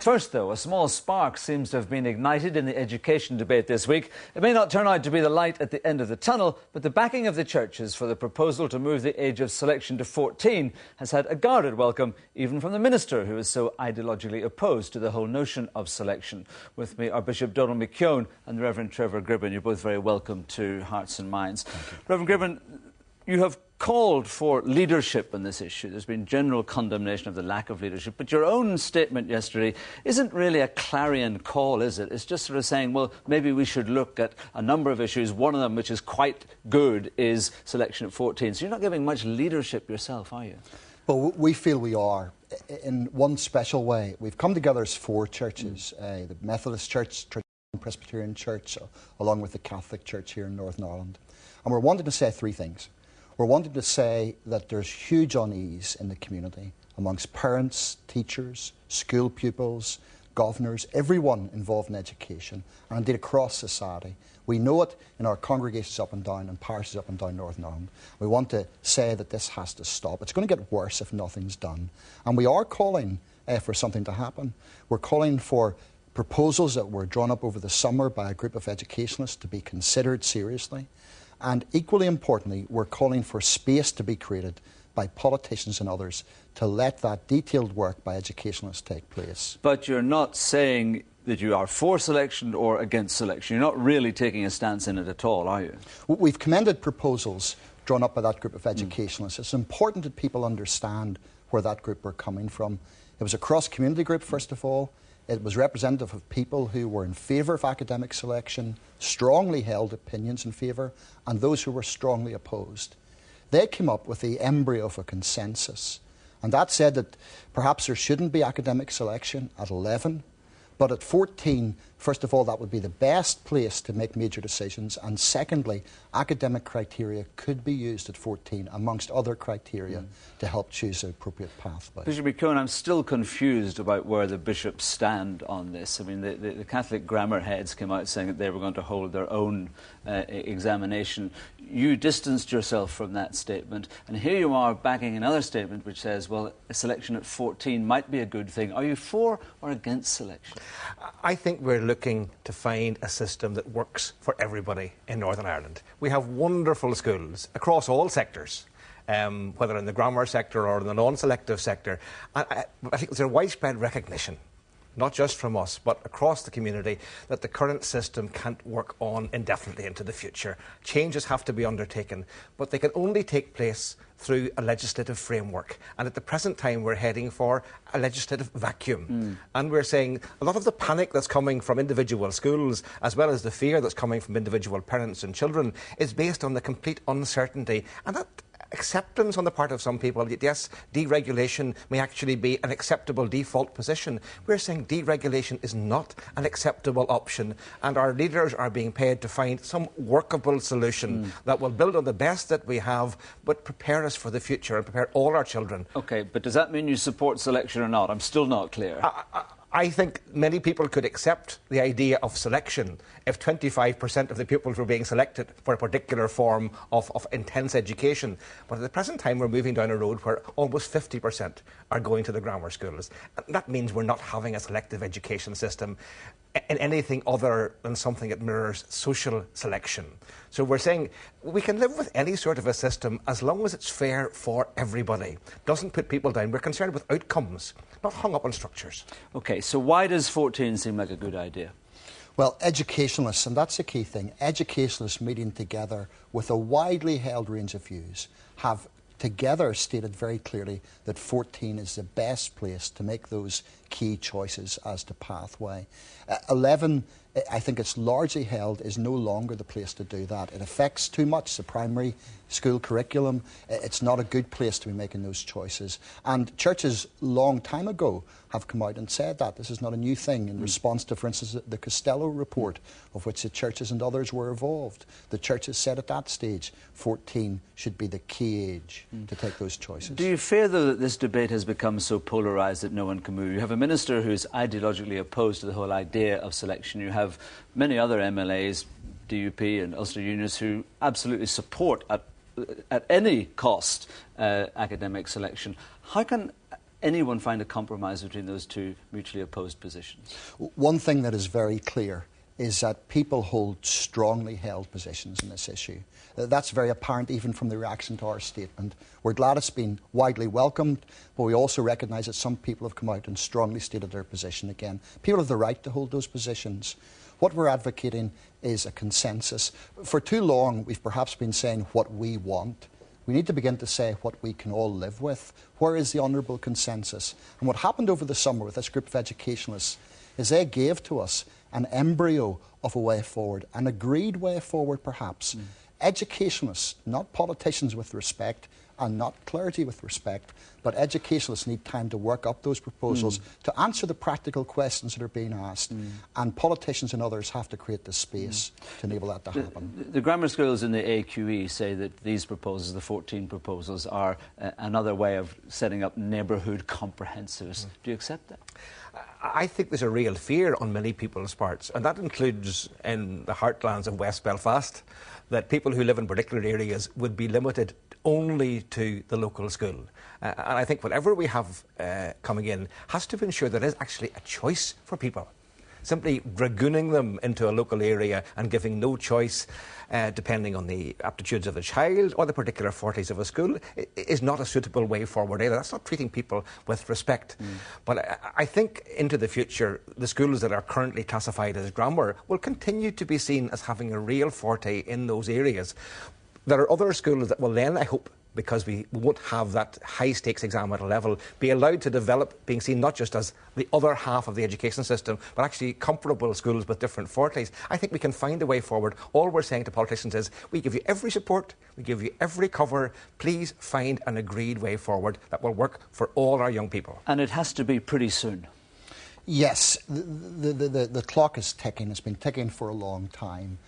First, though, a small spark seems to have been ignited in the education debate this week. It may not turn out to be the light at the end of the tunnel, but the backing of the churches for the proposal to move the age of selection to 14 has had a guarded welcome, even from the minister, who is so ideologically opposed to the whole notion of selection. With me are Bishop Donald McKeown and the Reverend Trevor Gribben. You're both very welcome to Hearts and Minds. Reverend Gribben, you have called for leadership on this issue. There's been general condemnation of the lack of leadership, but your own statement yesterday isn't really a clarion call, is it? It's just sort of saying, well, maybe we should look at a number of issues. One of them, which is quite good, is selection at 14. So you're not giving much leadership yourself, are you? Well, we feel we are, in one special way. We've come together as four churches, the Methodist Church, Presbyterian Church, along with the Catholic Church here in Northern Ireland. And we're wanting to say three things. We're wanting to say that there's huge unease in the community amongst parents, teachers, school pupils, governors, everyone involved in education, and indeed across society. We know it in our congregations up and down and parishes up and down Northern Ireland. We want to say that this has to stop. It's going to get worse if nothing's done. And we are calling for something to happen. We're calling for proposals that were drawn up over the summer by a group of educationalists to be considered seriously. And equally importantly, we're calling for space to be created by politicians and others to let that detailed work by educationalists take place. But you're not saying that you are for selection or against selection. You're not really taking a stance in it at all, are you? We've commended proposals drawn up by that group of educationalists. It's important that people understand where that group were coming from. It was a cross-community group, first of all. It was representative of people who were in favour of academic selection, strongly held opinions in favour, and those who were strongly opposed. They came up with the embryo of a consensus, and that said that perhaps there shouldn't be academic selection at 11, but at 14, first of all, that would be the best place to make major decisions, and secondly, academic criteria could be used at 14, amongst other criteria, to help choose the appropriate pathway. Bishop McKeown, I'm still confused about where the bishops stand on this. I mean, the Catholic grammar heads came out saying that they were going to hold their own examination. You distanced yourself from that statement, and here you are backing another statement which says, well, a selection at 14 might be a good thing. Are you for or against selection? I think we're looking to find a system that works for everybody in Northern Ireland. We have wonderful schools across all sectors, whether in the grammar sector or in the non-selective sector. I think there's a widespread recognition, not just from us, but across the community, that the current system can't work on indefinitely into the future. Changes have to be undertaken, but they can only take place through a legislative framework. And at the present time, we're heading for a legislative vacuum. And we're saying a lot of the panic that's coming from individual schools, as well as the fear that's coming from individual parents and children, is based on the complete uncertainty. And that acceptance on the part of some people, yes, deregulation may actually be an acceptable default position. We're saying deregulation is not an acceptable option, and our leaders are being paid to find some workable solution that will build on the best that we have, but prepare us for the future and prepare all our children. OK, but does that mean you support selection or not? I'm still not clear. I think many people could accept the idea of selection if 25% of the pupils were being selected for a particular form of intense education. But at the present time, we're moving down a road where almost 50% are going to the grammar schools. And that means we're not having a selective education system in anything other than something that mirrors social selection. So we're saying we can live with any sort of a system as long as it's fair for everybody. Doesn't put people down. We're concerned with outcomes, not hung up on structures. OK, so why does 14 seem like a good idea? Well, educationalists, and that's the key thing, educationalists meeting together with a widely held range of views have together stated very clearly that 14 is the best place to make those key choices as to pathway. 11, I think it's largely held, is no longer the place to do that. It affects too much the primary school curriculum. It's not a good place to be making those choices. And churches long time ago have come out and said that. This is not a new thing in response to, for instance, the Costello report, of which the churches and others were involved. The churches said at that stage 14 should be the key age to take those choices. Do you fear, though, that this debate has become so polarised that no one can move? You have a minister who's ideologically opposed to the whole idea of selection. You have many other MLAs, DUP and Ulster Unionists, who absolutely support at any cost academic selection. How can anyone find a compromise between those two mutually opposed positions? One thing that is very clear is that people hold strongly held positions in this issue. That's very apparent even from the reaction to our statement. We're glad it's been widely welcomed, but we also recognise that some people have come out and strongly stated their position again. People have the right to hold those positions. What we're advocating is a consensus. For too long, we've perhaps been saying what we want. We need to begin to say what we can all live with. Where is the honourable consensus? And what happened over the summer with this group of educationalists is they gave to us an embryo of a way forward, an agreed way forward perhaps. Educationalists, not politicians with respect, and not clergy with respect, but educationalists need time to work up those proposals to answer the practical questions that are being asked, and politicians and others have to create the space to enable that to happen. The grammar schools in the AQE say that these proposals, the 14 proposals, are another way of setting up neighbourhood comprehensives. Do you accept that? I think there's a real fear on many people's parts, and that includes in the heartlands of West Belfast, that people who live in particular areas would be limited only to the local school. And I think whatever we have coming in has to ensure there is actually a choice for people. Simply dragooning them into a local area and giving no choice, depending on the aptitudes of the child or the particular fortes of a school, is not a suitable way forward either. That's not treating people with respect. But I think into the future, the schools that are currently classified as grammar will continue to be seen as having a real forte in those areas. There are other schools that will then, I hope, because we won't have that high-stakes exam at a level, be allowed to develop, being seen not just as the other half of the education system, but actually comparable schools with different fortes. I think we can find a way forward. All we're saying to politicians is, we give you every support, we give you every cover, please find an agreed way forward that will work for all our young people. And it has to be pretty soon. Yes, the clock is ticking. It's been ticking for a long time.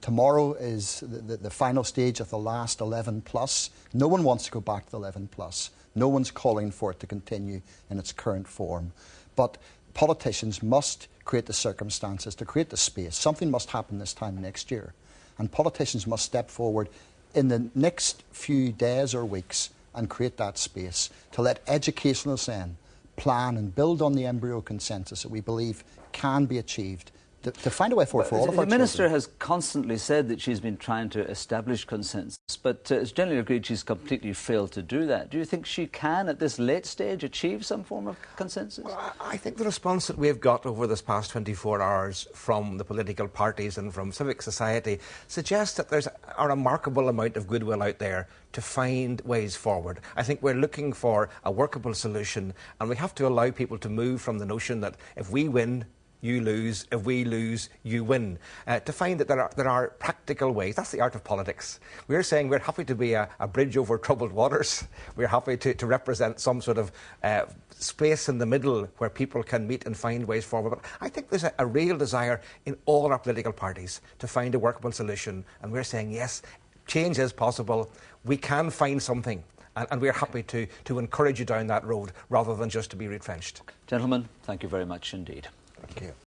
Tomorrow is the final stage of the last 11 plus. No one wants to go back to the 11 plus. No one's calling for it to continue in its current form. But politicians must create the circumstances to create the space. Something must happen this time next year. And politicians must step forward in the next few days or weeks and create that space to let educationalists then plan and build on the embryo consensus that we believe can be achieved to find a way forward for all of our children. The Minister has constantly said that she's been trying to establish consensus, but it's generally agreed she's completely failed to do that. Do you think she can, at this late stage, achieve some form of consensus? Well, I think the response that we've got over this past 24 hours from the political parties and from civic society suggests that there's a remarkable amount of goodwill out there to find ways forward. I think we're looking for a workable solution, and we have to allow people to move from the notion that if we win, you lose, if we lose, you win. To find that there are practical ways. That's the art of politics. We're saying we're happy to be a bridge over troubled waters. We're happy to represent some sort of space in the middle where people can meet and find ways forward. But I think there's a real desire in all our political parties to find a workable solution. And we're saying, yes, change is possible. We can find something. And we're happy to encourage you down that road rather than just to be retrenched. Gentlemen, thank you very much indeed. Thank you.